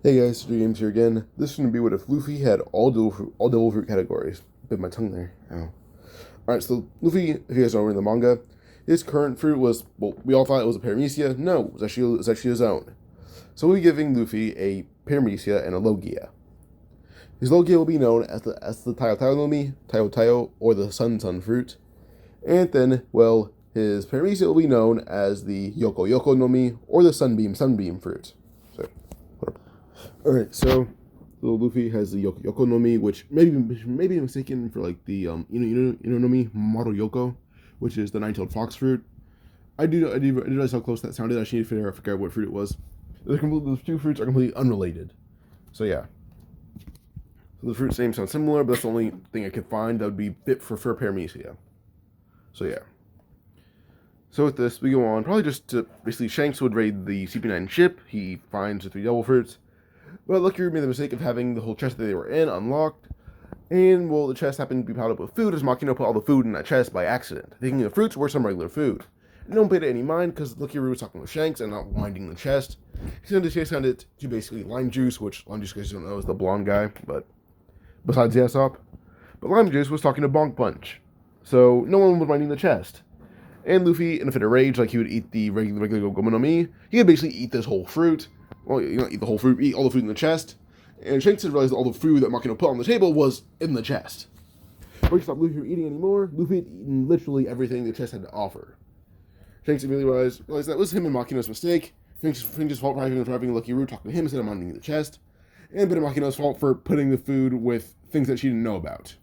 Hey guys, Three Games here again. This is going to be what if Luffy had all devil fruit categories. Bit my tongue there. Ow. Alright, so Luffy, if you guys don't read the manga, his current fruit was, well, we all thought it was a Paramecia. No, it was actually his own. So we'll be giving Luffy a Paramecia and a Logia. His Logia will be known as the Taio Taio Nomi, Taio Taio, or the Sun Sun fruit. And then, well, his Paramecia will be known as the Yoko Yoko Nomi, or the Sunbeam fruit. So, whatever. Alright, so little Luffy has the Yoko Yoko no Mi, which may be mistaken for like the no Mi Maru Yoko, which is the nine-tailed fox fruit. I do realize how close that sounded. I actually need to figure out what fruit it was. Those two fruits are completely unrelated. So yeah. So the fruits names sound similar, but that's the only thing I could find that would be fit for Paramecia. So yeah. So with this, we go on. Probably just to basically Shanks would raid the CP9 ship. He finds the three devil fruits. Well, Lucky made the mistake of having the whole chest that they were in unlocked, and, well, the chest happened to be piled up with food as Makino put all the food in that chest by accident, thinking the fruits were some regular food. No one paid it any mind because Lucky was talking with Shanks and not winding the chest. He sent it to basically lime juice, which lime juice, guys don't know, is the blonde guy, but besides Usopp. But lime juice was talking to Bonk Punch, so no one was winding the chest. And Luffy, in a fit of rage, like he would eat the regular Gomu no Mi, he would basically eat this whole fruit. Well, you don't eat the whole fruit, eat all the food in the chest. And Shanks didn't realize that all the food that Makino put on the table was in the chest. Before he stopped Luffy from eating anymore, Luffy had eaten literally everything the chest had to offer. Shanks immediately realized that was him and Makino's mistake. Shanks' fault for having Lucky Root talk to him instead of minding the chest. And a bit of Makino's fault for putting the food with things that she didn't know about.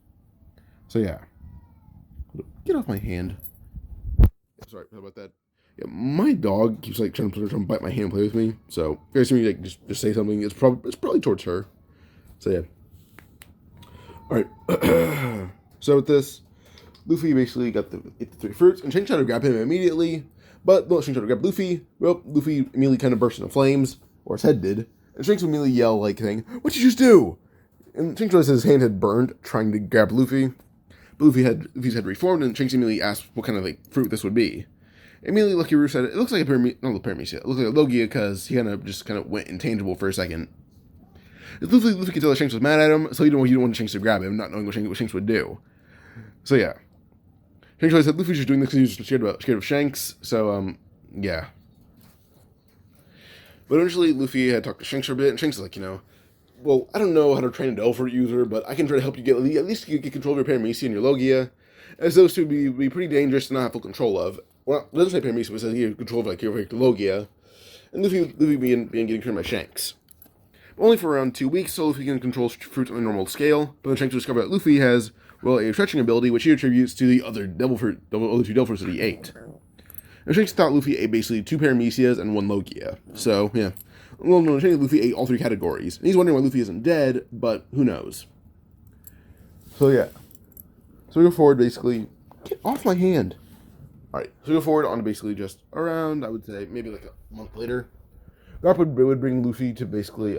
So yeah. Get off my hand. Sorry about that. Yeah, my dog keeps like trying to bite my hand and play with me. So if you guys see me like just say something, it's probably towards her. So yeah. All right. So with this, Luffy basically got the three fruits, and Shanks tried to grab him immediately, but no, Shanks tried to grab Luffy. Well, Luffy immediately kind of burst into flames, or his head did, and Shanks would immediately yell like saying, "What'd you just do?" And Shanks realized his hand had burned trying to grab Luffy. But Luffy's head reformed, and Shanks immediately asked what kind of like fruit this would be. Immediately, Lucky Roo said, it looks like a Paramecia. It looks like a Logia because he kind of went intangible for a second. Luffy could tell that Shanks was mad at him, so he didn't want Shanks to grab him, not knowing what Shanks would do. So yeah. Shanks said Luffy's just doing this because he was scared of Shanks, so, yeah. But eventually, Luffy had talked to Shanks for a bit, and Shanks was like, well, I don't know how to train a devil fruit user, but I can try to help you at least get control of your Paramecia and your Logia, as those two would be pretty dangerous to not have full control of. Well, it doesn't say Paramecia, but it says here control of like your Logia. And Luffy began getting trained by Shanks. But only for around 2 weeks, so Luffy can control fruits on a normal scale. But then Shanks discovered that Luffy has, well, a stretching ability, which he attributes to the other two devil fruits that he ate. And Shanks thought Luffy ate basically 2 Paramecias and 1 Logia. So, yeah. Well, no, Luffy ate all 3 categories. And he's wondering why Luffy isn't dead, but who knows. So, yeah. So we go forward, basically. Get off my hand. Alright, so we go forward on to basically just around, I would say, maybe like a month later. Garp would bring Luffy to basically,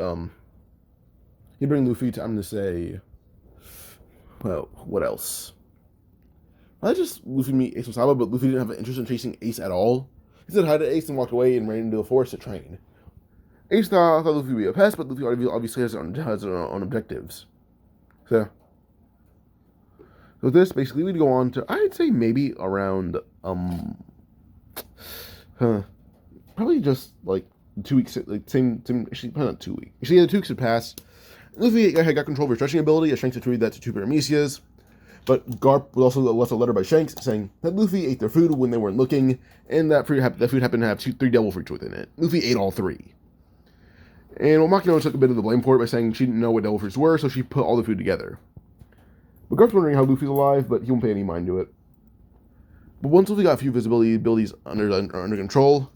he'd bring Luffy to, I'm going to say, well, what else? I just Luffy meet Ace and Sabo, but Luffy didn't have an interest in chasing Ace at all. He said hi to Ace and walked away and ran into the forest to train. Ace thought Luffy would be a pest, but Luffy obviously has his own objectives. So this, basically, we'd go on to, I'd say maybe around, probably just, like, 2 weeks, like, same, actually, probably not 2 weeks. Actually, yeah, 2 weeks had passed. Luffy had got control of his stretching ability, as Shanks attributed that to 2 Paramecias, but Garp was also left a letter by Shanks saying that Luffy ate their food when they weren't looking, and that food happened to have 3 devil fruits within it. Luffy ate all 3. And well, Makino took a bit of the blame for it by saying she didn't know what devil fruits were, so she put all the food together. But Garp's wondering how Luffy's alive, but he won't pay any mind to it. But once Luffy got a few visibility abilities under control,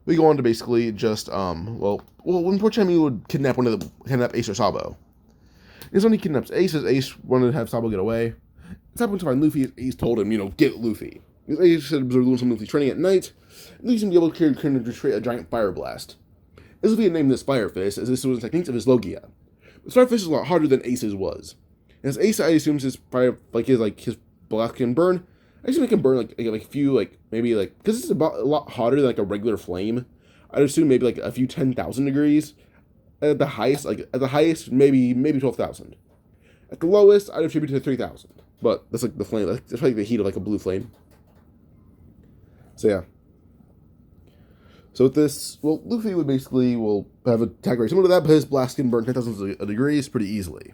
we go on to basically just, well, one poor time he would kidnap Ace or Sabo. And so when he kidnaps Ace, as Ace wanted to have Sabo get away, Sabo went to find Luffy, Ace told him, get Luffy. Ace said observed doing some Luffy training at night, and Luffy seemed to be able to create a giant fire blast. As Luffy had named this Firefish, as this was the techniques of his Logia. But Starfish is a lot harder than Ace's was. As Ace, I assume his fire, his blast can burn. I assume it can burn like a few, because it's about a lot hotter than like a regular flame. I'd assume maybe like a few 10,000 degrees. At the highest, maybe 12,000. At the lowest, I'd attribute it to 3,000. But that's like the flame. That's like the heat of like a blue flame. So yeah. So with this, well, Luffy would basically have a attack rate similar to that, but his blast can burn 10,000 degrees pretty easily.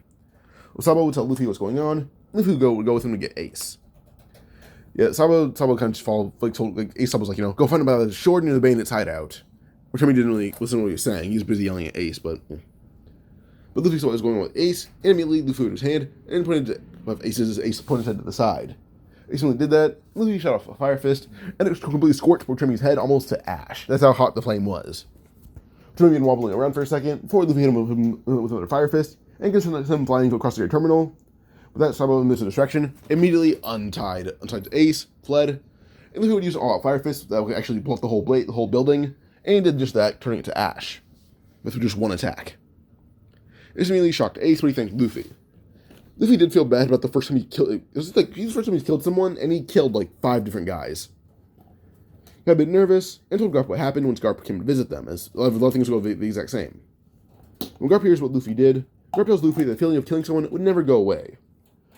Sabo would tell Luffy what's going on. Luffy would go with him to get Ace. Yeah, Sabo kind of just followed, Ace Sabo was like, go find him about the shore near the Bandit's hideout. Which I mean, didn't really listen to what he was saying. He was busy yelling at Ace, but... Yeah. But Luffy saw what was going on with Ace, and immediately Luffy with his hand, and pointed Ace pointed his head to the side. Ace only did that, Luffy shot off a fire fist, and it was completely scorched Tremi's head almost to ash. That's how hot the flame was. Tremi been wobbling around for a second, before Luffy hit him with another fire fist, and gets him flying across the terminal. With that, Sabo missed a distraction, immediately untied Ace, fled, and Luffy would use all-out fire fist that would actually blow up the whole building, and did just that, turning it to ash. With just one attack. This immediately shocked Ace, but he thanked Luffy. Luffy did feel bad about the first time he killed... It was like, the first time he killed someone, and he killed like 5 different guys. He got a bit nervous, and told Garp what happened when Garp came to visit them, as a lot of things would go the exact same. When Garp hears what Luffy did, Garp tells Luffy that the feeling of killing someone would never go away.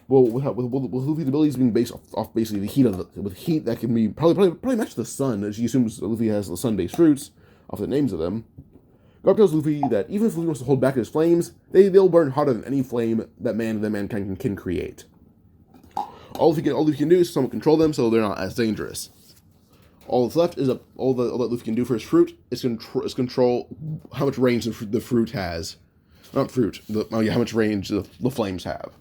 Well, with Luffy's abilities being based off basically the heat with heat that can be probably match the sun, as he assumes Luffy has the sun-based fruits, off the names of them. Garp tells Luffy that even if Luffy wants to hold back his flames, they'll burn hotter than any flame that mankind can create. All Luffy can do is somewhat control them, so they're not as dangerous. All that's left is all that Luffy can do for his fruit is control how much range the fruit has. Not fruit, how much range the flames have.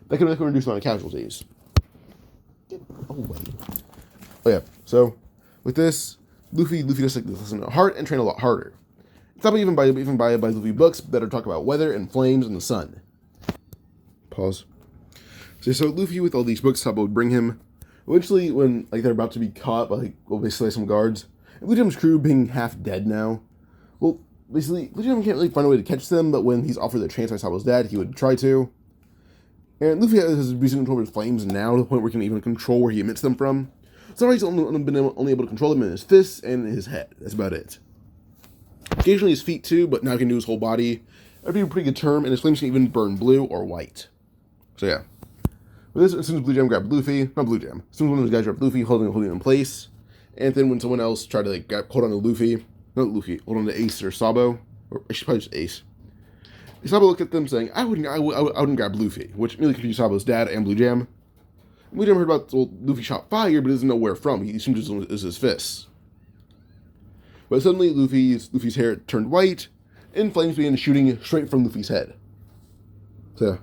That can reduce the amount of casualties. Oh yeah. So with this, Luffy just like listen hard and train a lot harder. It's not even by Luffy books that are talk about weather and flames and the sun. Pause. So Luffy with all these books, Sabo would bring him. Eventually, when they're about to be caught by basically some guards, and Luffy's crew being half dead now, well, basically Luffy can't really find a way to catch them. But when he's offered the chance by Sabo's dad, he would try to. And Luffy has recent control of his flames now, to the point where he can even control where he emits them from. So far, he's only able to control them in his fists and his head. That's about it. Occasionally his feet too, but now he can do his whole body. That'd be a pretty good term, and his flames can even burn blue or white. So yeah. With this, as soon as Blue Jam grabbed Luffy, not Blue Jam, as soon as one of those guys grabbed Luffy, holding him in place, and then when someone else tried to hold on to Luffy, hold on to Ace or Sabo, or probably just Ace. Sabo looked at them saying, I wouldn't grab Luffy, which immediately confused Sabo's dad and Blue Jam. Blue Jam heard about Luffy shot fire, but doesn't know where from. He assumes it was his fists. But suddenly, Luffy's hair turned white, and flames began shooting straight from Luffy's head. So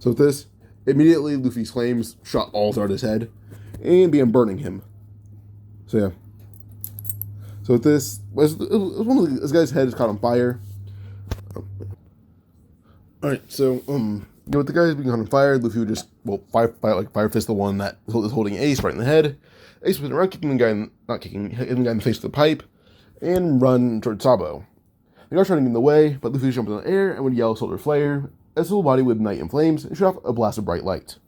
with this, immediately Luffy's flames shot all throughout his head, and began burning him. So yeah. So with this, this guy's head is caught on fire. Alright, so, with the guys being caught on fire, Luffy would just, fire fist the one that is holding Ace right in the head. Ace was around hitting the guy in the face with the pipe, and run towards Sabo. The guards trying to get in the way, but Luffy jumped in the air and would yell solar flare, as his whole body would ignite in flames and shoot off a blast of bright light.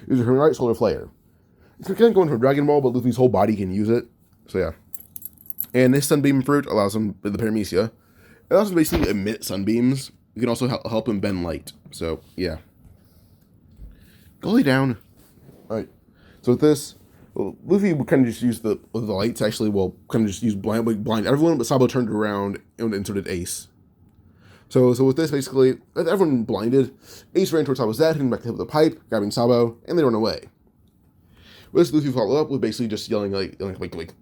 It was her right solar flare. It's kind of going for Dragon Ball, but Luffy's whole body can use it. So yeah. And this sunbeam fruit allows him, the paramecia, it allows him to basically emit sunbeams. It can also help him bend light. So yeah. Go lay down. Alright. So with this, Luffy would kind of just use the lights, actually, kind of just use blind everyone, but Sabo turned around and so did Ace. So with this, basically, with everyone blinded, Ace ran towards Sabo's dad, hitting back to him with a pipe, grabbing Sabo, and they run away. With this, Luffy followed up with basically just yelling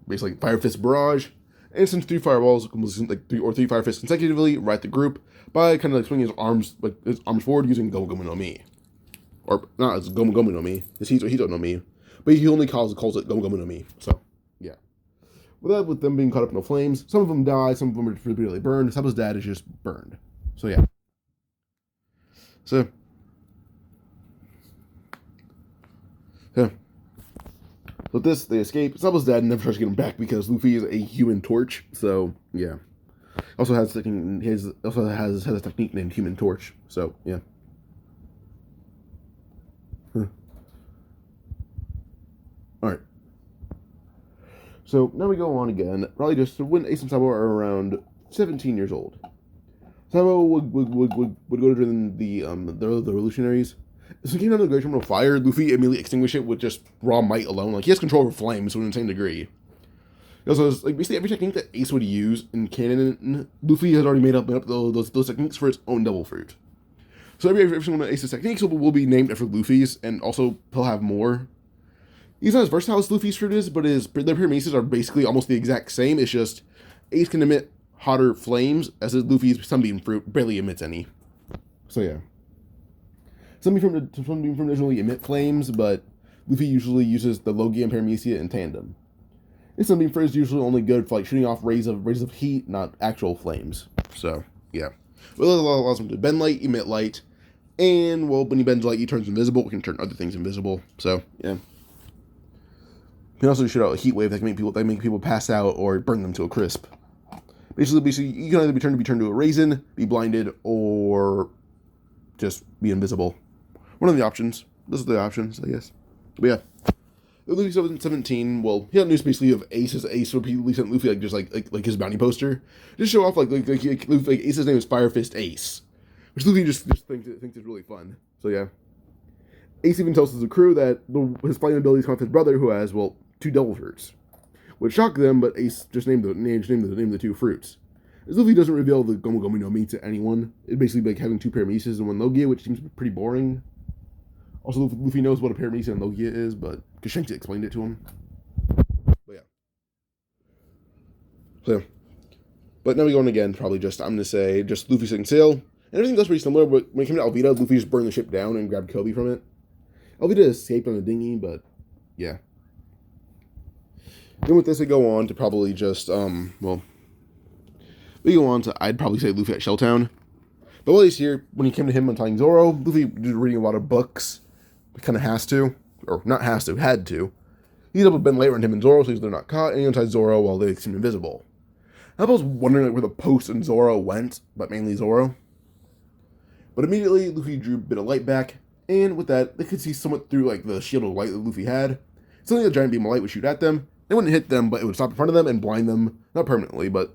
basically fire fist barrage, and sends 3 fireballs, three fire fists consecutively, right at the group, by kind of swinging his arms forward using Gomu Gomu no Mi. Or, not as Gomu Gomu no Mi, it's Hito no Mi. But he only calls it Gomu Gomu no Mi. So, yeah. With them being caught up in the flames, some of them die, some of them are severely burned. Sabo's dad is just burned. So, yeah. So, yeah. With this, they escape. Sabo's dad never tries to get him back because Luffy is a human torch. So, yeah. Also has a technique named Human Torch. So, yeah. Alright. So, now we go on again. Probably just when Ace and Sabo are around 17 years old. Sabo would go to the revolutionaries. So he came down to the Great Terminal Fire. Luffy immediately extinguished it with just raw might alone. Like, he has control over flames to an insane degree. He also has, like, basically every technique that Ace would use in canon, Luffy has already made up those techniques for his own devil fruit. So every single one of Ace's techniques will be named after Luffy's, and also he'll have more. He's not as versatile as Luffy's fruit is, but their premises are basically almost the exact same. It's just Ace can emit hotter flames, as Luffy's sunbeam fruit barely emits any. So yeah. Sunbeam from originally emit flames, but Luffy usually uses the Logia and Paramecia in tandem. His sunbeam fruit is usually only good for like shooting off rays of heat, not actual flames. So yeah. Well, it allows him to bend light, emit light, and well, when he bends light, he turns invisible. We can turn other things invisible. So yeah. He can also shoot out a heat wave that can make people pass out or burn them to a crisp. Basically, you can either be turned to a raisin, be blinded, or just be invisible. One of the options. Those are the options, I guess. But yeah. Luffy 17, well, he had news basically of Ace repeatedly sent Luffy like his bounty poster. Just show off like Ace's name is Fire Fist Ace. Which Luffy just thinks is really fun. So yeah. Ace even tells the crew that his fighting abilities come with his brother, who has, well, 2 devil fruits. Which shocked them, but Ace just named the 2 fruits. As Luffy doesn't reveal the Gomu Gomu no Mi to anyone. It's basically like having 2 Parameces and 1 Logia, which seems pretty boring. Also, Luffy knows what a Paramecia and Logia is, but because Shanks explained it to him. But yeah. So, but now we go on again, probably just, I'm going to say, just Luffy setting sail. And everything goes pretty similar, but when it came to Alvida, Luffy just burned the ship down and grabbed Kobe from it. Alvida escaped on the dinghy, but yeah. Then with this, we go on to probably just, well, we go on to, I'd probably say Luffy at Shelltown. But while he's here, when he came to him on telling Zoro, Luffy was reading a lot of books. He kind of has to, or not has to, had to. He's able to bend later on him and Zoro, so they're not caught, and he unties Zoro while they seem invisible. I was wondering like, where the Post and Zoro went, but mainly Zoro. But immediately, Luffy drew a bit of light back, and with that, they could see somewhat through like the shield of light that Luffy had. Suddenly, a giant beam of light would shoot at them. It wouldn't hit them, but it would stop in front of them and blind them, not permanently, but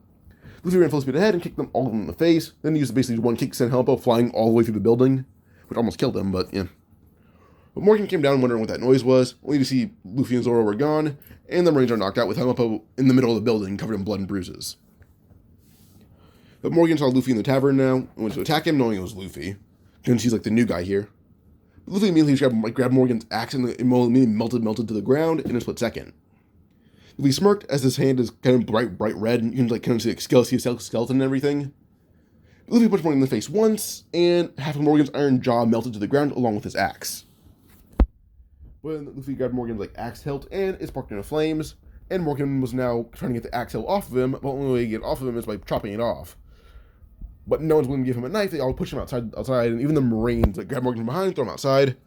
Luffy ran full speed ahead and kicked them all in the face. Then he used basically one kick to send Helmpo flying all the way through the building, which almost killed him, but yeah. But Morgan came down wondering what that noise was, only to see Luffy and Zoro were gone, and the Marines are knocked out with Helmpo in the middle of the building, covered in blood and bruises. But Morgan saw Luffy in the tavern now, and went to attack him, knowing it was Luffy, because he's like the new guy here. But Luffy immediately grabbed Morgan's axe and immediately melted to the ground in a split second. Luffy smirked as his hand is kind of bright red, and you can like kind of see a skeleton and everything. Luffy punched Morgan in the face once, and half of Morgan's iron jaw melted to the ground along with his axe. When Luffy grabbed Morgan's like axe hilt and it sparked into flames, and Morgan was now trying to get the axe hilt off of him, but the only way to get it off of him is by chopping it off. But no one's willing to give him a knife. They all push him outside, and even the Marines like grab Morgan from behind, throw him outside.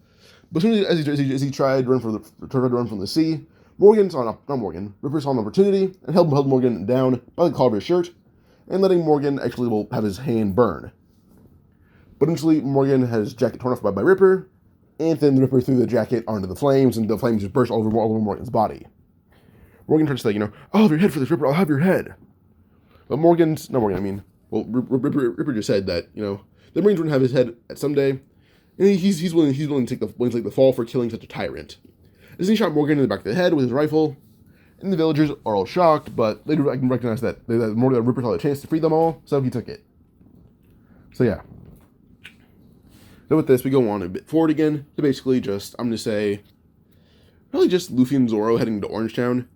But as soon as he tried to run from the sea, Ripper saw an opportunity and held Morgan down by the collar of his shirt, and letting Morgan actually have his hand burn. But eventually, Morgan had his jacket torn off by Ripper, and then Ripper threw the jacket onto the flames, and the flames just burst all over Morgan's body. Morgan tried to say, I'll have your head for this, Ripper, I'll have your head. But Ripper just said that, the Marines wouldn't have his head someday, and he's willing to take the fall for killing such a tyrant. As he shot Morgan in the back of the head with his rifle, and the villagers are all shocked, but they recognize that Ripper saw the chance to free them all, so he took it. So yeah. So with this, we go on a bit forward again to basically just, I'm going to say, probably just Luffy and Zoro heading to Orangetown.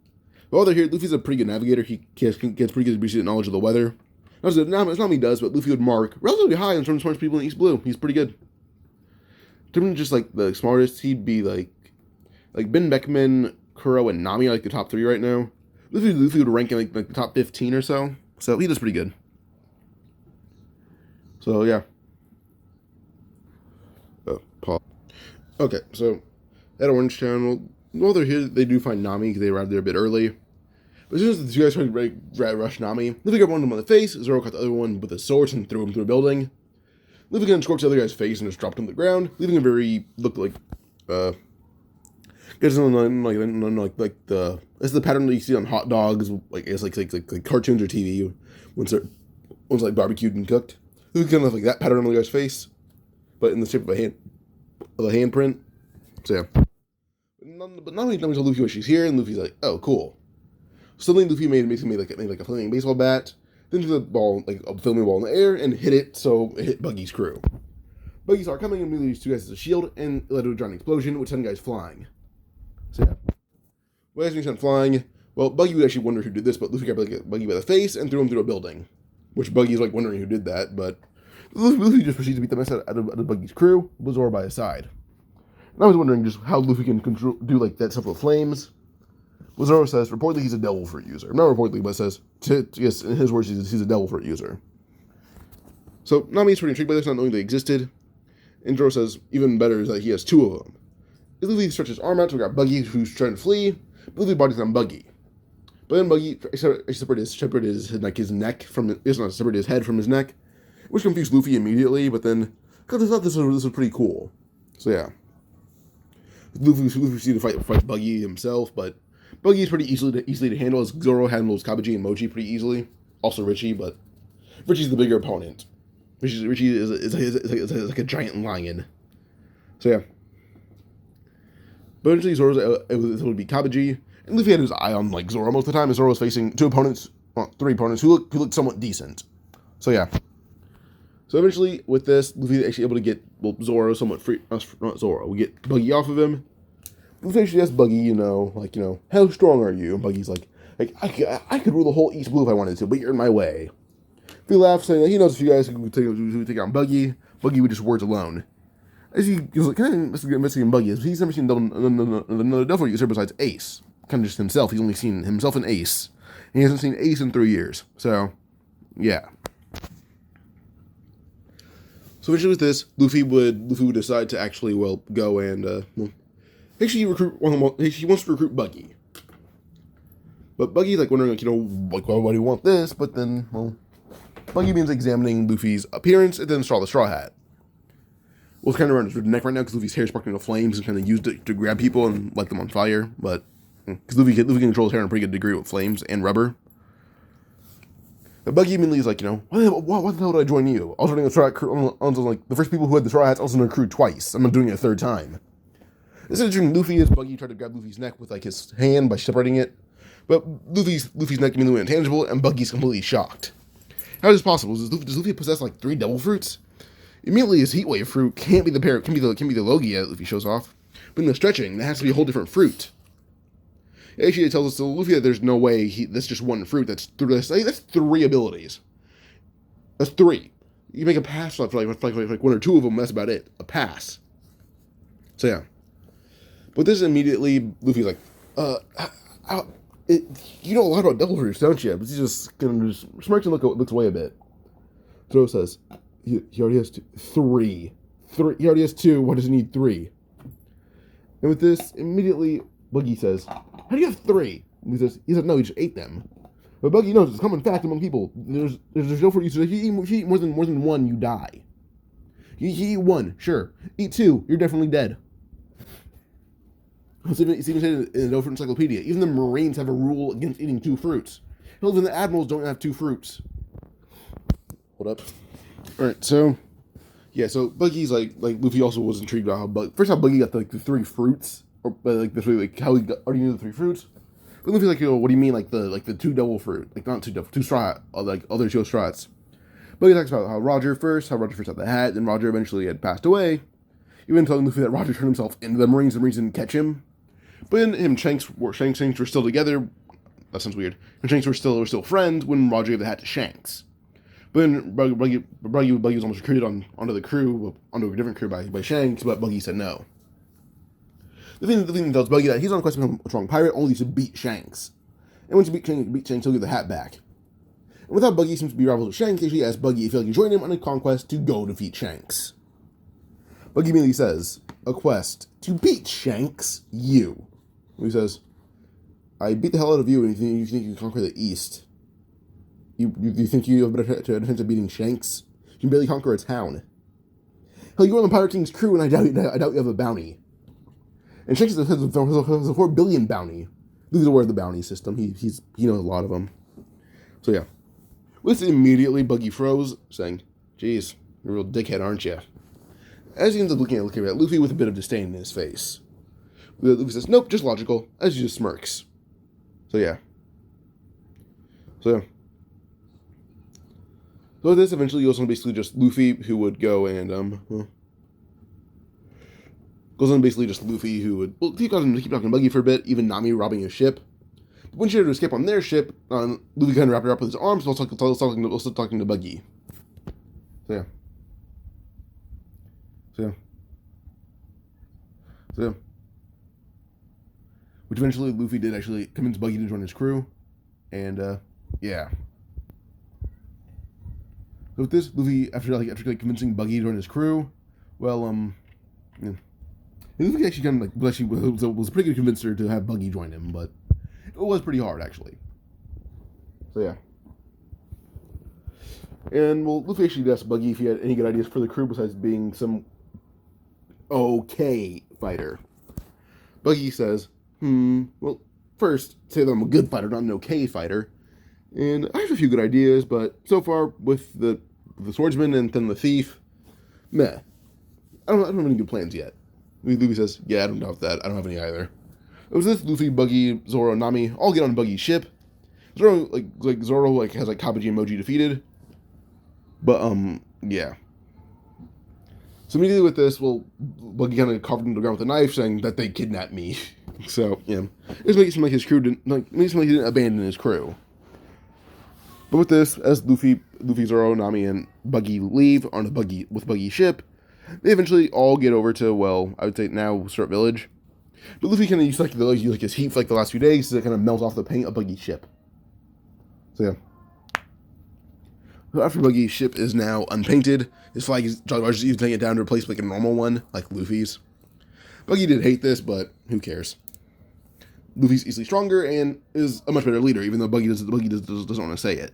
While they're here, Luffy's a pretty good navigator. He gets pretty good basic knowledge of the weather. It's not what he does, but Luffy would mark relatively high in terms of smartest people in East Blue. He's pretty good. In terms of just like the smartest, he'd be like Ben Beckman, Kuro, and Nami are like the top 3 right now. Luffy would rank in like the top 15 or so. So he does pretty good. So yeah. Oh, Paul. Okay, so at Orangetown, while they're here, they do find Nami because they arrived there a bit early. But as soon as the 2 guys tried to rush Nami, Luffy got one of them on the face, Zoro caught the other one with a sword and threw him through a building. Luffy then scorched the other guy's face and just dropped him to the ground, leaving him this is the pattern that you see on hot dogs, like it's like cartoons or TV once they're barbecued and cooked. Luffy kind of like that pattern on the guy's face, but in the shape of a handprint. So yeah. But not only tells Luffy what she's here, and Luffy's like, oh, cool. Suddenly Luffy made like a flaming baseball bat, then threw the ball, like a flaming ball in the air, and hit it, so it hit Buggy's crew. Buggy saw it coming and immediately used two guys as a shield, and it led to a giant explosion with 10 guys flying. So yeah. Well, as we sent flying, well, Buggy would actually wonder who did this, but Luffy grabbed Buggy by the face and threw him through a building. Which Buggy's like wondering who did that, but Luffy just proceeds to beat the mess out of Buggy's crew, with Zoro by his side. And I was wondering just how Luffy can do like that stuff with flames. Well, Zoro says, reportedly he's a devil fruit user. Not reportedly, but says, yes, in his words, he's a devil fruit user. So Nami's pretty intrigued by this, not knowing they existed. And Zoro says, even better is that he has two of them. Luffy stretches his arm out to grab Buggy, who's trying to flee. Luffy bodies on Buggy. But then Buggy separated his neck from separated his head from his neck, which confused Luffy immediately. But then, because I thought this was pretty cool. So yeah, Luffy proceeded to fight Buggy himself, but Buggy is pretty easily to handle, as Zoro handles Kabuji and Moji pretty easily. Also Richie, but Richie's the bigger opponent. Richie is like a giant lion. So yeah. But eventually Zoro's it would be Kabuji, and Luffy had his eye on like Zoro most of the time, as Zoro was facing three opponents who looked somewhat decent. So yeah. So eventually, with this, Luffy is actually able to get Zoro somewhat free. Not Zoro. We get Buggy off of him. Luffy actually asks Buggy, how strong are you? And Buggy's like I could rule the whole East Blue if I wanted to, but you're in my way. Luffy laughs, saying that he knows a few guys who take on Buggy. Buggy with just words alone. As he was like, kind of investigating Buggy, he's never seen another devil user besides Ace. Kind of just himself. He's only seen himself and Ace. And he hasn't seen Ace in 3 years. So, yeah. So eventually with this, Luffy would decide to actually, go and, actually he wants to recruit Buggy. But Buggy's like wondering, why do you want this? But then, Buggy begins examining Luffy's appearance and then the straw hat. Well, it's kind of around his neck right now because Luffy's hair is sparking into flames and kind of used it to grab people and light them on fire. But because Luffy controls hair in a pretty good degree with flames and rubber. But Buggy immediately is like, why the hell did I join you? I was running a straw hat crew. Like the first people who had the straw hats, I was in a crew twice. I'm not doing it a third time. This is during Luffy as Buggy tried to grab Luffy's neck with like his hand by separating it. But Luffy's neck immediately went intangible, and Buggy's completely shocked. How is this possible? Does Luffy possess like 3 devil fruits? Immediately, his heat wave fruit can't be the Logia that Luffy shows off. But in the stretching, that has to be a whole different fruit. Actually, it tells us to Luffy that there's no way that's just one fruit. That's 3 abilities. That's 3. You make a pass for like 1 or 2 of them. That's about it. A pass. So yeah. But this immediately, Luffy's like, you know a lot about devil fruits, don't you? But he's just gonna smirks and looks away a bit. Zoro says, he already has 3. He already has 2. Why does he need 3? And with this, immediately Buggy says, "How do you have 3?" And he says, "No, he just ate them." But Buggy knows it's a common fact among people. There's no fruit. So if you eat more than 1, you die. You eat 1, sure. Eat 2, you're definitely dead. It's even said in the No Fruit Encyclopedia. Even the Marines have a rule against eating 2 fruits. Hell, even the admirals don't have 2 fruits. Hold up. Alright, so Buggy's like Luffy also was intrigued about how Buggy got the 3 fruits, or how he already knew the 3 fruits. But Luffy's like, what do you mean like the 2 devil fruit, like not 2 straw, like other 2 strats? Buggy talks about how Roger first had the hat, and Roger eventually had passed away. Even telling Luffy that Roger turned himself into the Marines didn't catch him. But then him and Shanks were still together. That sounds weird. And Shanks were still friends when Roger gave the hat to Shanks. But then Buggy was almost recruited onto the crew, onto a different crew by Shanks, but Buggy said no. The thing tells Buggy that he's on a quest to become a strong pirate only to beat Shanks. And once you beat Shanks, he'll get the hat back. And without Buggy seems to be rivals with Shanks, he asks Buggy if he'll join him on a conquest to go defeat Shanks. Buggy immediately says, "A quest to beat Shanks, you." He says, "I beat the hell out of you, and you think you can conquer the East. You think you have a better chance of beating Shanks? You can barely conquer a town. Hell, you're on the Pirate King's crew, and I doubt you have a bounty. And Shanks has a 4 billion bounty. Luffy's aware of the bounty system. He knows a lot of them. So yeah." With this, immediately Buggy froze, saying, Jeez, you're a real dickhead, aren't you? As he ends up looking at Luffy with a bit of disdain in his face. Luffy says, nope, just logical, as he just smirks. So yeah. So this eventually goes on basically just Luffy who would go and, goes on basically just Luffy who would, well, keep talking to Buggy for a bit, even Nami robbing his ship. But when she had to escape on their ship, Luffy kind of wrapped her up with his arms, while also talking to Buggy. So yeah. Which eventually Luffy did actually convince Buggy to join his crew. And, yeah. So with this, Luffy, after convincing Buggy to join his crew, well, yeah. Luffy actually kind of was a pretty good convincer to have Buggy join him, but it was pretty hard, actually. So, yeah. And, well, Luffy actually asked Buggy if he had any good ideas for the crew besides being some okay fighter. Buggy says, well, first, say that I'm a good fighter, not an okay fighter. And I have a few good ideas, but so far, with the swordsman and then the thief, meh. I don't have any good plans yet. Luffy says, yeah, I don't doubt that. I don't have any either. It was this Luffy, Buggy, Zoro, and Nami all get on Buggy's ship. Zoro, Zoro has, Kabuji emoji defeated. But, yeah. So immediately with this, well, Buggy kind of carved into the ground with a knife, saying that they kidnapped me. So, yeah. It makes it seem like his crew didn't abandon his crew. But with this, as Luffy, Zoro, Nami, and Buggy leave on with Buggy's ship, they eventually all get over to, well, I would say now Start Village. But Luffy kind of used his heat for the last few days to kind of melt off the paint of Buggy's ship. So yeah. So after Buggy's ship is now unpainted, his flag is Jolly Roger's even taking it down to replace a normal one, like Luffy's. Buggy did hate this, but who cares? Luffy's easily stronger and is a much better leader, even though Buggy doesn't want to say it.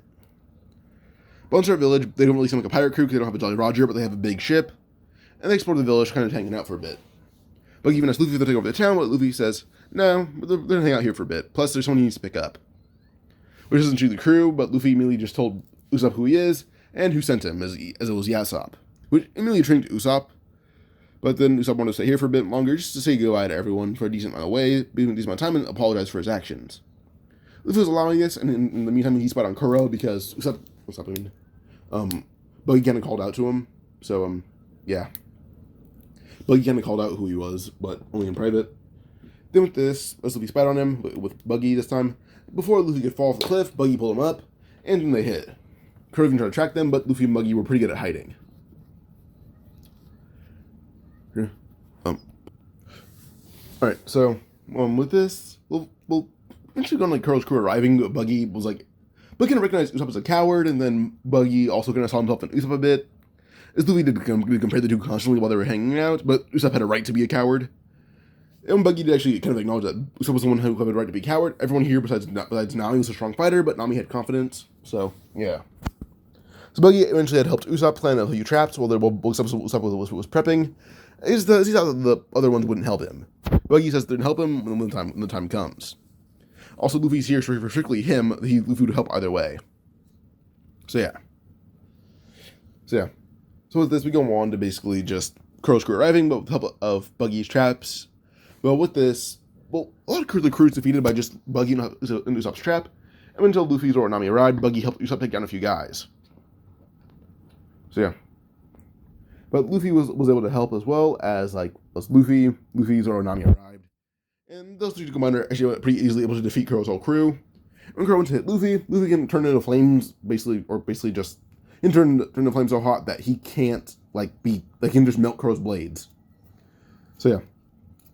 But on Start Village, they don't really seem like a pirate crew because they don't have a Jolly Roger, but they have a big ship. And they explore the village, kind of hanging out for a bit. Buggy even asks Luffy to take over the town, but Luffy says, no, they're going to hang out here for a bit. Plus, there's someone he needs to pick up. Which doesn't shoot the crew, but Luffy immediately just told Usopp who he is, and who sent him, as it was Usopp. Which immediately intrigued Usopp. But then Usopp wanted to stay here for a bit longer, just to say goodbye to everyone for a decent amount of time, and apologize for his actions. Luffy was allowing this, and in the meantime, he spied on Kuro, because Buggy kind of called out to him. So, yeah. Buggy kind of called out who he was, but only in private. Then with this, as Luffy spied on him, with Buggy this time, before Luffy could fall off the cliff, Buggy pulled him up, and then they hit. Kuro even tried to track them, but Luffy and Buggy were pretty good at hiding. Alright, so, with this, we'll eventually go on Kuro's crew arriving. Buggy kind of recognized Usopp as a coward, and then Buggy also kind of saw himself in Usopp a bit. As Luffy did compare the two constantly while they were hanging out, but Usopp had a right to be a coward. And Buggy did actually kind of acknowledge that Usopp was the one who had a right to be a coward. Everyone here besides Nami was a strong fighter, but Nami had confidence, so, yeah. So Buggy eventually had helped Usopp plan a few traps while Usopp was prepping. He thought that the other ones wouldn't help him. Buggy says they're going to help him when the time comes. Also, Luffy's here for strictly him. Luffy would help either way. So yeah. So with this, we go on to basically just Kuro's crew arriving, but with the help of Buggy's traps. Well, with this, a lot of the crew is defeated by just Buggy and Usopp's trap. And until Luffy, Zoro, and Nami arrived, Buggy helped Usopp take down a few guys. So yeah. But Luffy was able to help as well as Luffy, Zoro, and Nami arrived. And those two combined are actually pretty easily able to defeat Kuro's whole crew. When Kuro went to hit Luffy can turn into flames, basically just turn the flames so hot that he can't he can just melt Kuro's blades. So yeah.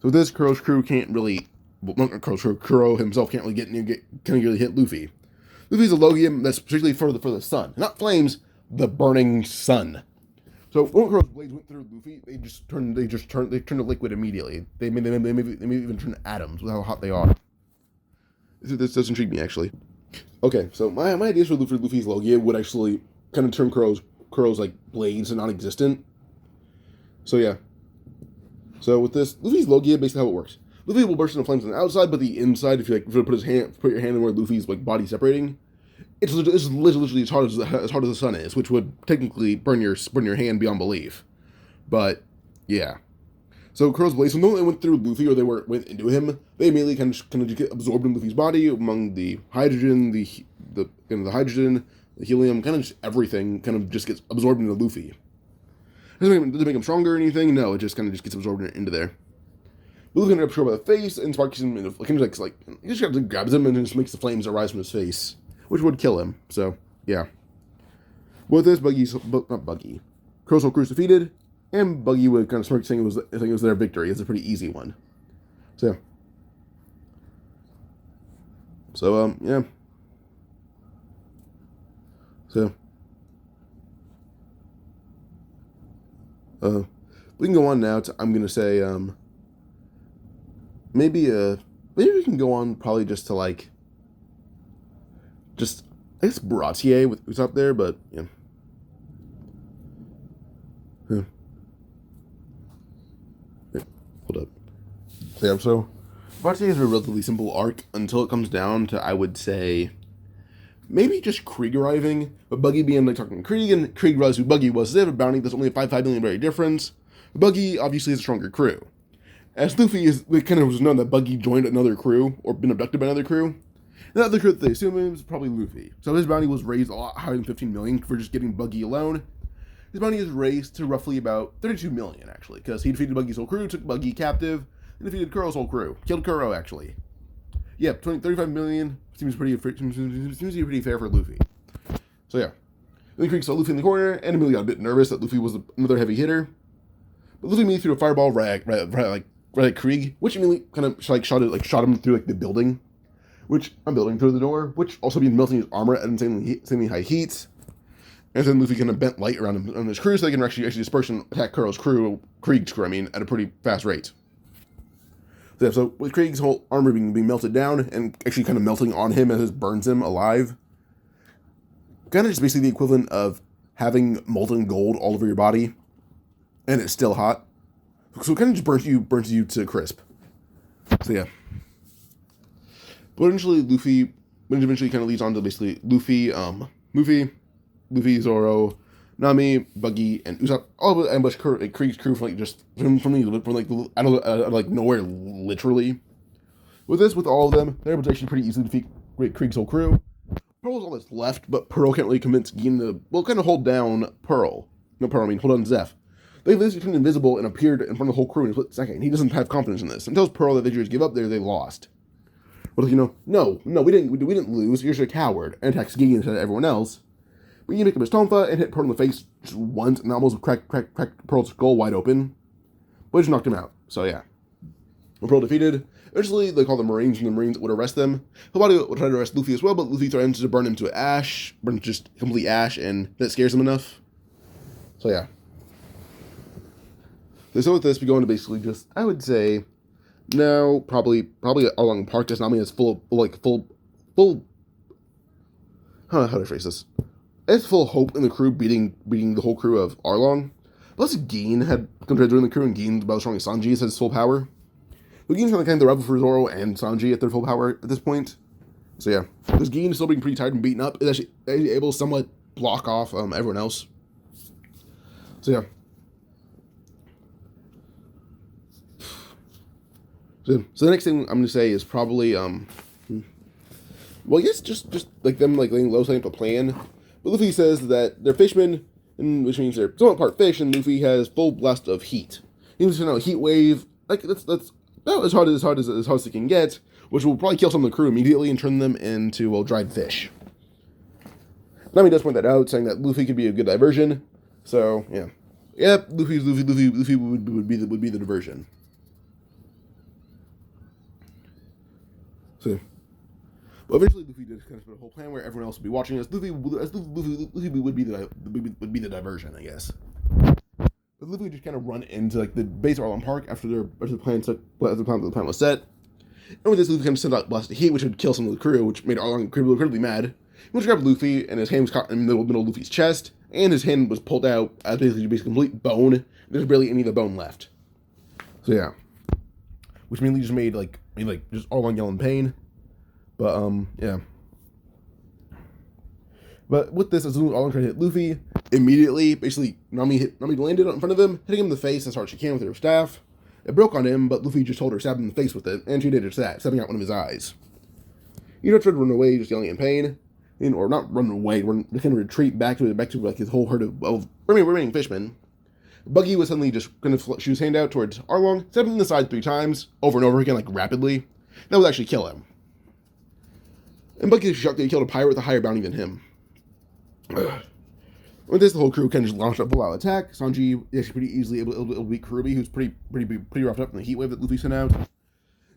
So with this, Kuro's crew can't really, not Kuro's crew, Kuro himself can't really hit Luffy. Luffy's a Logium that's particularly for the sun, not flames, the burning sun. So when Kuro's blades went through Luffy, they turned to liquid immediately. They may even turn to atoms with how hot they are. This does intrigue me, actually. Okay, so my ideas for Luffy's Logia would actually kind of turn Kuro's blades to non-existent. So yeah. So with this, Luffy's Logia, basically how it works. Luffy will burst into flames on the outside, but the inside, if you put your hand in where Luffy's body separating, it's literally as hard as the sun is, which would technically burn your hand beyond belief. But yeah. So Kuro's blades, when they went through Luffy or went into him, they immediately kind of just get absorbed in Luffy's body among the hydrogen, the hydrogen, the helium, kind of just everything kind of just gets absorbed into Luffy. Doesn't make him stronger or anything. No, it just kind of just gets absorbed into there. But Luffy ended up showing by the face and sparks him, and kind of like he just grabs him and just makes the flames arise from his face, which would kill him. So yeah. With this, not Buggy, Kuro's whole crew's defeated. And Buggy would kind of smirk, saying it was their victory. It's a pretty easy one. So yeah. So we can go on now to, I'm gonna say maybe we can go on probably just to I guess Baratier with who's up there, but yeah. Hold up. Yeah, so Baratier is a relatively simple arc until it comes down to, I would say, maybe just Krieg arriving, but Buggy being talking to Krieg, and Krieg realized who Buggy was. They have a bounty that's only a 5 million berry difference. Buggy obviously has a stronger crew. As Luffy it kind of was known that Buggy joined another crew, or been abducted by another crew. And the other crew that they assumed it was probably Luffy. So his bounty was raised a lot higher than 15 million for just getting Buggy alone. His bounty is raised to roughly about 32 million, actually, because he defeated Buggy's whole crew, took Buggy captive, and defeated Kuro's whole crew. Killed Kuro, actually. Yeah, 35 million seems to be pretty fair for Luffy. So yeah. Then Krieg saw Luffy in the corner, and immediately got a bit nervous that Luffy was another heavy hitter. But Luffy immediately threw a fireball right at Krieg, which immediately kind of shot him through the building, which I'm building through the door, which also means melting his armor at insanely high heat. And then Luffy kind of bent light around him on his crew so they can actually disperse and attack Krieg's crew, at a pretty fast rate. So, yeah, so with Krieg's whole armor being melted down and actually kind of melting on him as it burns him alive, kind of just basically the equivalent of having molten gold all over your body, and it's still hot. So it kind of just burns you to crisp. So yeah. But eventually kind of leads on to basically Luffy, Zoro, Nami, Buggy, and Usopp all ambush Krieg's crew from nowhere, literally. With all of them, they're able to actually pretty easily defeat Krieg's whole crew. Pearl's all that's left, but Pearl can't really convince Gin to kind of hold down Pearl. Hold on Zeph. They literally turned invisible and appeared in front of the whole crew in a split second. He doesn't have confidence in this and tells Pearl that they just give up there, they lost. But no, we didn't lose. You're just a coward, and attacks Gin instead of everyone else. But you pick up his tonfa and hit Pearl in the face just once, and almost cracked Pearl's skull wide open. But it just knocked him out. So yeah. When Pearl defeated, eventually they call the Marines, and the Marines would arrest them. Nobody would try to arrest Luffy as well, but Luffy threatens to burn him to ash, just complete ash, and that scares him enough. So yeah. So with this, we go into basically just, I would say, now probably Arlong Park. Just Nami is full. How do I phrase this? It's full of hope in the crew beating the whole crew of Arlong. Plus, Gin had compared during the crew, and Gin's about as strong as Sanji has his full power. But Gin's kind of the rival for Zoro and Sanji at their full power at this point. So yeah, because Gin still being pretty tired and beaten up, is actually able to somewhat block off everyone else. So yeah. So the next thing I'm going to say is probably, well, I guess just like them letting Lo setting up a plan. But Luffy says that they're fishmen, which means they're somewhat part fish, and Luffy has full blast of heat. He was a heat wave, that's about as hard as it can get, which will probably kill some of the crew immediately and turn them into dried fish. Nami does point that out, saying that Luffy could be a good diversion. So yeah, Luffy would be the diversion. So, well, eventually Luffy did kind of put a whole plan where everyone else would be watching us. Luffy would be the diversion, I guess. But Luffy would just kind of run into the base of Arlong Park after the plan was set. And with this, Luffy kind of sent out blast of heat, which would kill some of the crew, which made Arlong incredibly mad. He went to grab Luffy, and his hand was caught in the middle of Luffy's chest, and his hand was pulled out as basically complete bone. There's barely any of the bone left. So yeah, which mainly just made just Arlong yell in pain. But yeah. But with this, as Arlong tried to hit Luffy, immediately, basically, Nami landed in front of him, hitting him in the face as hard as she can with her staff. It broke on him, but Luffy just told her, stabbed him in the face with it, and she did just that, stabbing out one of his eyes. He tried to run away, just yelling in pain, or not run away, kind of retreat back to like his whole herd of remaining fishmen. Buggy was suddenly just going to shoot his hand out towards Arlong, stabbed him in the side 3 times, over and over again, like rapidly. That would actually kill him. And Buggy was shocked that he killed a pirate with a higher bounty than him. With this, the whole crew kind of just launched a full-out attack. Sanji is actually pretty easily able to beat Kurubi, who's pretty roughed up in the heat wave that Luffy sent out.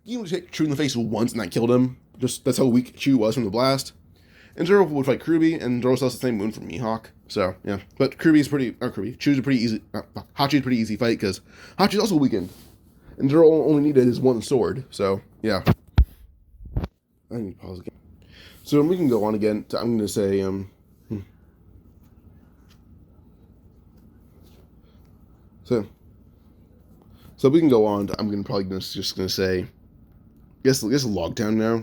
He would hit Chu in the face once, and that killed him. Just that's how weak Chu was from the blast. And Zoro would fight Kurubi, and Zoro still has the same wound from Mihawk. So, yeah. But Chu's a pretty easy fight, because Hachi's also weakened. And Zoro only needed his one sword, so, yeah. I need to pause again. So we can go on again. I'm going to say, So we can go on. I'm probably just gonna say, I guess Loguetown now.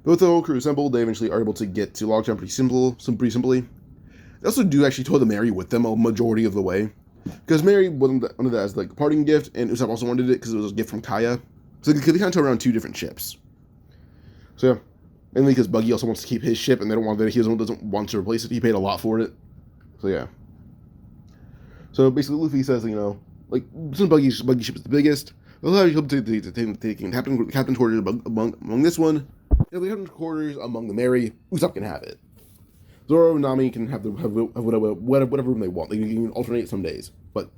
But with the whole crew assembled, they eventually are able to get to Loguetown pretty simply. They also do actually tow the Mary with them a majority of the way, because Mary wanted that as like a parting gift, and Usopp also wanted it because it was a gift from Kaya. So they kind of tow around 2 different ships. So yeah, mainly because Buggy also wants to keep his ship, and they don't want that. He doesn't want to replace it. He paid a lot for it. So yeah. So basically, Luffy says, like, since Buggy's ship is the biggest, they'll have you taking captain quarters among this one. If we have quarters among the Mary, Usopp can have it. Zoro and Nami can have whatever room they want. They can alternate some days. But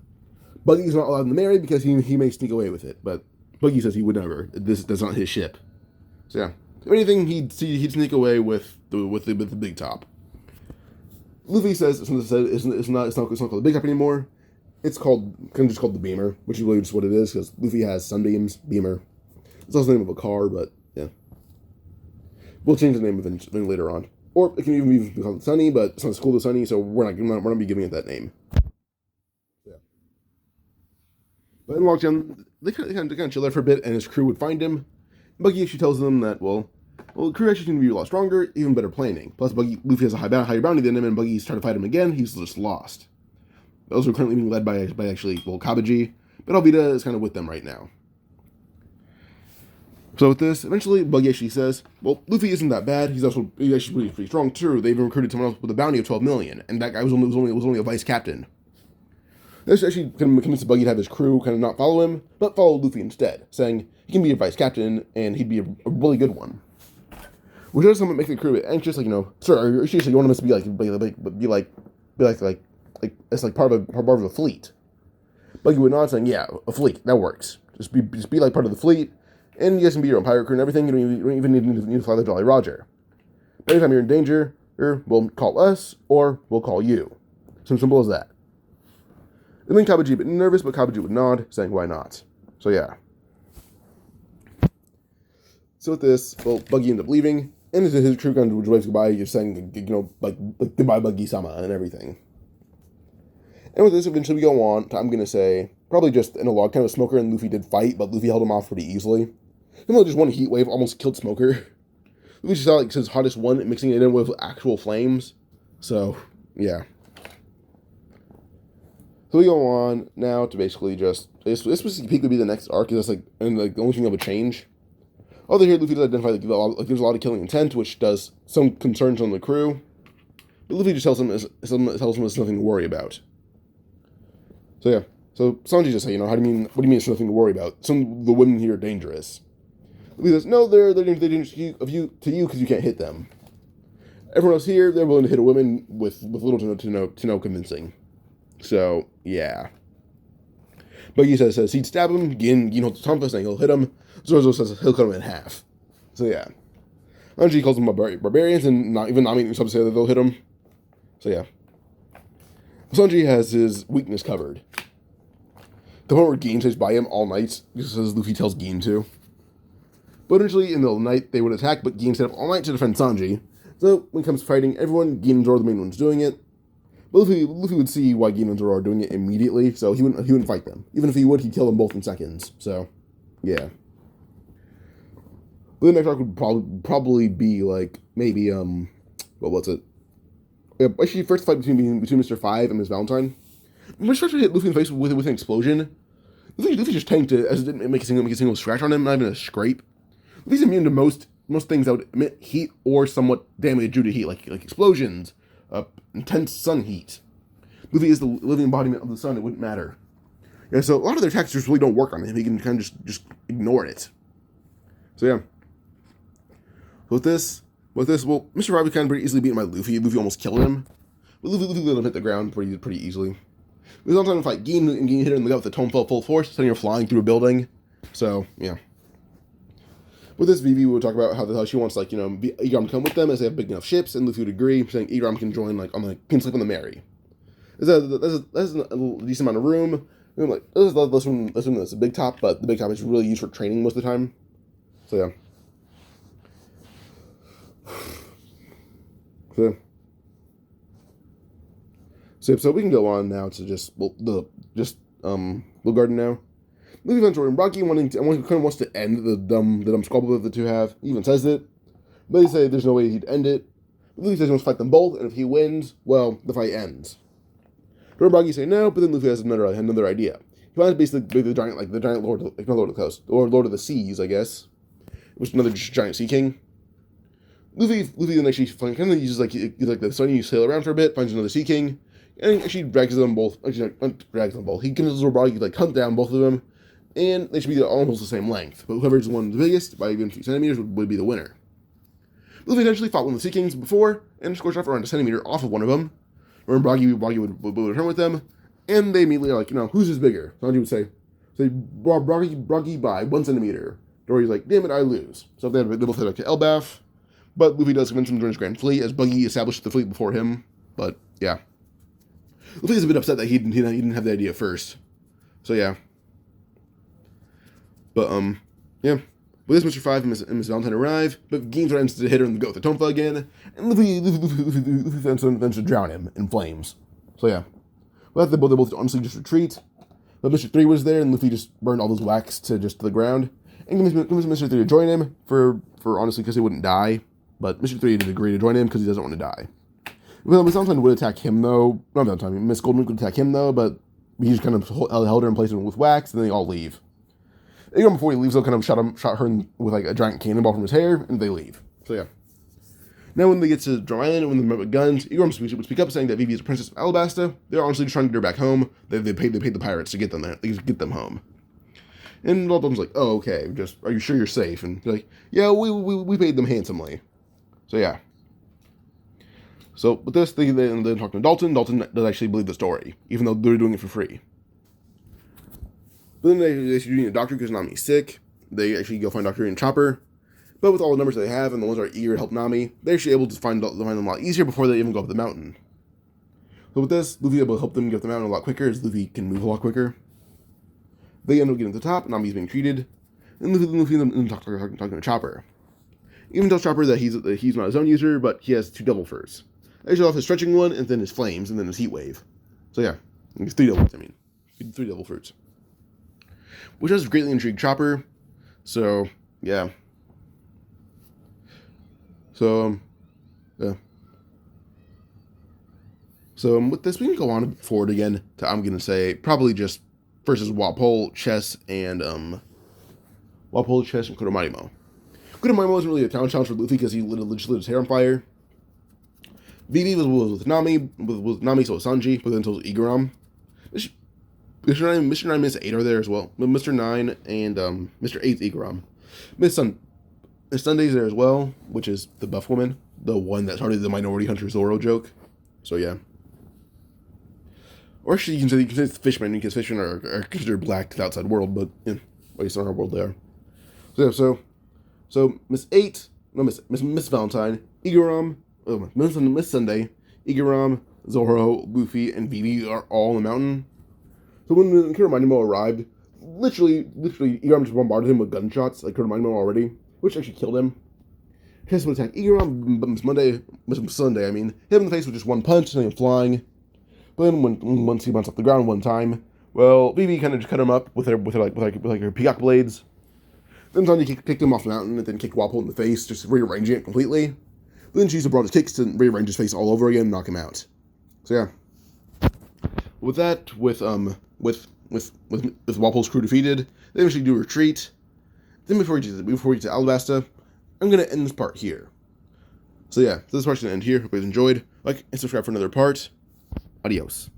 Buggy's not allowed in the Mary because he may sneak away with it. But Buggy says he would never. That's not his ship. So yeah, if anything, he'd sneak away with the big top. Luffy says it's not called the big top anymore. It's just called the Beamer, which is really just what it is, because Luffy has Sunbeams, Beamer. It's also the name of a car, but yeah. We'll change the name eventually later on. Or it can even be called Sunny, but it's not as cool as Sunny, so we're not be giving it that name. Yeah. But in Loguetown, they kind of chill there for a bit, and his crew would find him. Buggy actually tells them that, well, the crew actually going to be a lot stronger, even better planning. Plus, Luffy has a higher bounty than him, and Buggy's trying to fight him again. He's just lost. Those are currently being led by Kabaji, but Alvida is kind of with them right now. So with this, eventually Buggy actually says, well, Luffy isn't that bad. He's actually pretty strong too. They even recruited someone else with a bounty of 12 million, and that guy was only a vice captain. This actually convinced Buggy to have his crew kind of not follow him, but follow Luffy instead, saying he can be a vice captain and he'd be a really good one. Which does somewhat make the crew a bit anxious, like, sir, seriously, you want us to be it's like part of a fleet. Buggy would nod, saying, yeah, a fleet, that works. Just be like part of the fleet, and you guys can be your own pirate crew and everything. You don't even need to fly the Jolly Roger. But anytime you're in danger, we'll call us, or we'll call you. Simple as that. And then Kabaji a bit nervous, but Kabaji would nod, saying, why not? So yeah. So with this, well, Buggy ended up leaving, and his crew kind of waves goodbye, just saying, like goodbye Buggy-sama and everything. And with this, eventually we go on to, I'm going to say, probably just in a log, kind of Smoker and Luffy did fight, but Luffy held him off pretty easily. Even though just one heat wave almost killed Smoker. Luffy just saw like his hottest one, mixing it in with actual flames. So, yeah. So we go on now to basically just, this peak would be the next arc, because that's the only thing that would change. Over here, Luffy does identify there's a lot of killing intent, which does some concerns on the crew. But Luffy just tells him there's nothing to worry about. So yeah, so Sanji just say, what do you mean it's nothing to worry about? Some of the women here are dangerous. Luffy says, no, they're dangerous to you because you can't hit them. Everyone else here, they're willing to hit a woman with little to no convincing. So yeah. Buggy says he'd stab him. Gin holds Tonfa, saying he'll hit him. Zoro says he'll cut him in half. So yeah. Sanji calls them barbarians, and not even Nami and Usopp say that they'll hit him. So yeah. Sanji has his weakness covered. The point where Gin stays by him all night, just as Luffy tells Gin to. But eventually, in the middle of the night, they would attack, but Gin stayed up all night to defend Sanji. So, when it comes to fighting, everyone, Gin and Zoro are the main ones doing it. But Luffy would see why Gin and Zoro are doing it immediately, so he wouldn't fight them. Even if he would, he'd kill them both in seconds. So, yeah. But the next arc would probably be, like, maybe, what was it? actually, first fight between Mr. Five and Miss Valentine. Mr. Five hit Luffy in the face with an explosion. Luffy just tanked it as it didn't make a single scratch on him, not even a scrape. Luffy's immune to most things that would emit heat or somewhat damage due to heat, like explosions, intense sun heat. Luffy is the living embodiment of the sun. It wouldn't matter. Yeah, so a lot of their attacks just really don't work on him. He can kind of just ignore it. So yeah. With this, well, Mr. Five was kind of pretty easily beaten by Luffy. Luffy almost killed him. But Luffy let him hit the ground pretty easily. It was on time to fight Gin, and Gin hit him in the gut with the tone full force, sending her flying through a building. So, yeah. With this, Vivi would talk about how she wants, Igaram to come with them as they have big enough ships, and Luffy would agree, saying Igaram can join, can sleep on the Mary. That's a decent amount of room. This one that's a big top, but the big top is really used for training most of the time. So, yeah. So we can go on now to Blue Garden now. Luffy finds Rory and Buggy kind of wants to end the dumb squabble that the two have. He even says it, but they say there's no way he'd end it. Luffy says he wants to fight them both, and if he wins, well, the fight ends. Rory and Buggy say no, but then Luffy has another idea. He wants basically be the giant Lord, not Lord of the Coast, or Lord of the Seas, I guess, which is another giant sea king. Luffy then actually kind of uses the sun, you sail around for a bit, finds another sea king. And actually drags them both. Actually, not drags them both. He can hunt down both of them, and they should be almost the same length. But whoever's the one the biggest, by even a few centimeters, would be the winner. Luffy eventually fought one of the Sea Kings before, and scorched off around a centimeter off of one of them. Remember, Buggy would return with them, and they immediately are who's is bigger? Sanji would say Buggy by 1 centimeter. Dory's like, damn it, I lose. So they both had Elbaf, but Luffy does convince him to join his grand fleet, as Buggy established the fleet before him. But, yeah. Luffy's a bit upset that he didn't have the idea first. So, yeah. But, yeah. With this, Mr. Five and Miss Valentine arrive, but Gin threatens to hit her in the gut with the Tonfa again, and Luffy threatens to drown him in flames. So, yeah. But they both honestly just retreat. But Mr. 3 was there, and Luffy just burned all those wax to the ground, and convinced Mr. 3 to join him for honestly, because he wouldn't die. But Mr. 3 did agree to join him because he doesn't want to die. Well, Miss Valentine would attack him, though. Not Valentine, Miss Golden would attack him, though, but he just kind of held her in place with wax, and then they all leave. Igaram, before he leaves, though, kind of shot her with, a giant cannonball from his hair, and they leave. So, yeah. Now, when they get to Drum Island, when they're met with guns, Igaram would speak up, saying that Vivi is a princess of Alabasta. They're honestly just trying to get her back home. They paid the pirates to get them there. They just get them home. And all of them's like, oh, okay, are you sure you're safe? And they're like, yeah, we paid them handsomely. So, yeah. So, with this, they talk to Dalton. Dalton does actually believe the story, even though they're doing it for free. But then they should do a doctor because Nami's sick. They actually go find Dr. and Chopper. But with all the numbers they have and the ones that are eager to help Nami, they're actually able to find them a lot easier before they even go up the mountain. So with this, Luffy is able to help them get up the mountain a lot quicker, as Luffy can move a lot quicker. They end up getting to the top, Nami's being treated, and Luffy ends up talking to Chopper. Even tells Chopper that he's not his own user, but he has 2 devil furs. Actually, off his stretching one, and then his flames, and then his heat wave. So yeah, it's 3 devil fruits, 3 devil fruits. Which does greatly intrigue Chopper. So, yeah. So, yeah. So, with this, we can go on forward again to, I'm going to say, probably just versus Wapol, Chess, and Kuromarimo. Kuromarimo wasn't really a challenge for Luffy because he literally just lit his hair on fire. Vivi was with Nami, with Nami, so was Sanji, but then so was Igaram. Mr. 9, Miss 8 are there as well. Mr. 9 and Mr. 8's Igaram. Miss Sunday's there as well, which is the buff woman, the one that started the Minority Hunter Zoro joke. So yeah. Or actually, you can say it's fishermen, because fishermen are considered black to the outside world, but at least in our world they are. So Miss Valentine, Igaram, Miss Sunday, Igaram, Zoro, Luffy, and Vivi are all on the mountain. So when Kuromarimo arrived, literally, Igaram just bombarded him with gunshots, like Kuromarimo already, which actually killed him. Hess would attack Igaram, but Miss Sunday, hit him in the face with just one punch, sending him flying. But then once he bounced off the ground one time, well, Vivi kind of just cut him up with her peacock blades. Then Sanji kicked him off the mountain and then kicked Wapol in the face, just rearranging it completely. Then she used a broad kicks to rearrange his face all over again and knock him out. So yeah. With that, with Wapol's crew defeated, they eventually do a retreat. Then before we get to Alabasta, I'm gonna end this part here. So yeah, this part's gonna end here. Hope you guys enjoyed. Like and subscribe for another part. Adios.